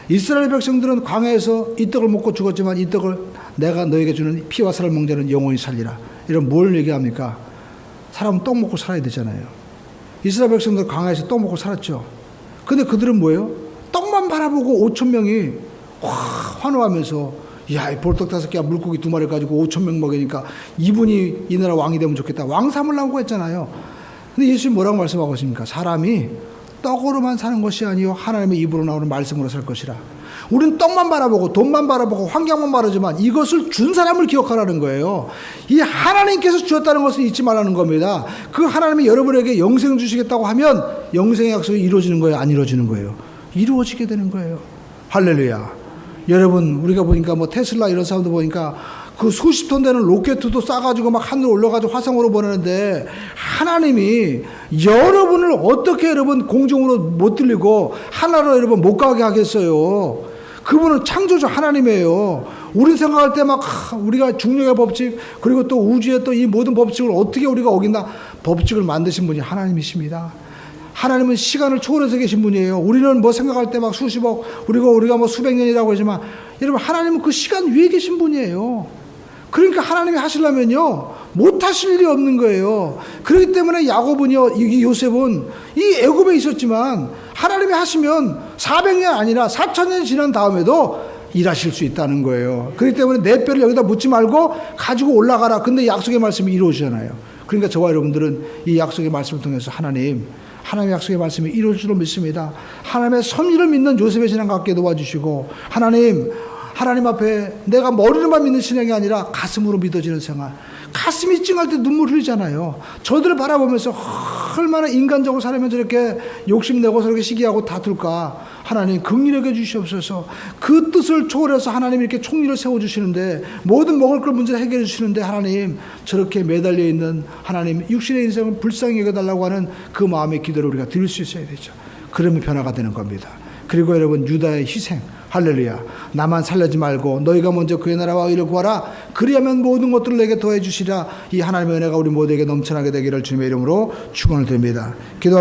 이스라엘 백성들은 광야에서 이 떡을 먹고 죽었지만 이 떡을 내가 너에게 주는 피와 살을 먹는 자는 영원히 살리라. 이런 뭘 얘기합니까? 사람은 떡 먹고 살아야 되잖아요. 이스라엘 백성들 광야에서 떡 먹고 살았죠. 근데 그들은 뭐예요? 떡만 바라보고 5,000명이 환호하면서 야, 볼떡 5개와 물고기 2마리 가지고 5,000명 먹으니까 이분이 이 나라 왕이 되면 좋겠다. 왕 삼으려고 했잖아요. 근데 예수님 뭐라고 말씀하고 계십니까? 사람이 떡으로만 사는 것이 아니요 하나님의 입으로 나오는 말씀으로 살 것이라. 우리는 떡만 바라보고 돈만 바라보고 환경만 바라지만 이것을 준 사람을 기억하라는 거예요. 이 하나님께서 주었다는 것을 잊지 말라는 겁니다. 그 하나님이 여러분에게 영생 주시겠다고 하면 영생의 약속이 이루어지는 거예요? 안 이루어지는 거예요? 이루어지게 되는 거예요. 할렐루야. 여러분 우리가 보니까 뭐 테슬라 이런 사람들 보니까 그 수십 톤 되는 로켓도 싸가지고 막 하늘로 올라가지고 화성으로 보내는데 하나님이 여러분을 어떻게 여러분 공중으로 못 들리고 하나로 여러분 못 가게 하겠어요. 그분은 창조주 하나님이에요. 우리 생각할 때 막 우리가 중력의 법칙 그리고 또 우주의 또 이 모든 법칙을 어떻게 우리가 어긴다. 법칙을 만드신 분이 하나님이십니다. 하나님은 시간을 초월해서 계신 분이에요. 우리는 뭐 생각할 때 막 수십억 우리가 뭐 수백 년이라고 하지만 여러분 하나님은 그 시간 위에 계신 분이에요. 그러니까 하나님이 하시려면요 못 하실 일이 없는 거예요. 그렇기 때문에 야곱은요 이 요셉은 이 애굽에 있었지만 하나님이 하시면 400년 아니라 4,000년 지난 다음에도 일하실 수 있다는 거예요. 그렇기 때문에 내 뼈를 여기다 묻지 말고 가지고 올라가라. 근데 약속의 말씀이 이루어지잖아요. 그러니까 저와 여러분들은 이 약속의 말씀을 통해서 하나님의 약속의 말씀이 이루어질 줄로 믿습니다. 하나님의 섭리를 믿는 요셉의 신앙 갖게 도와주시고 하나님 앞에 내가 머리로만 믿는 신앙이 아니라 가슴으로 믿어지는 생활. 가슴이 찡할 때 눈물 흘리잖아요. 저들을 바라보면서 얼마나 인간적으로 살면 저렇게 욕심내고 저렇게 시기하고 다툴까. 하나님 긍휼하게 주시옵소서. 그 뜻을 초월해서 하나님 이렇게 총리를 세워주시는데 모든 먹을 걸 문제를 해결해 주시는데 하나님 저렇게 매달려 있는 하나님 육신의 인생을 불쌍히 여겨달라고 하는 그 마음의 기도를 우리가 드릴 수 있어야 되죠. 그러면 변화가 되는 겁니다. 그리고 여러분 유다의 희생 할렐루야. 나만 살려지 말고 너희가 먼저 그의 나라와 의를 구하라. 그리하면 모든 것들을 내게 더해 주시라. 이 하나님의 은혜가 우리 모두에게 넘쳐나게 되기를 주님의 이름으로 축원을 드립니다. 기도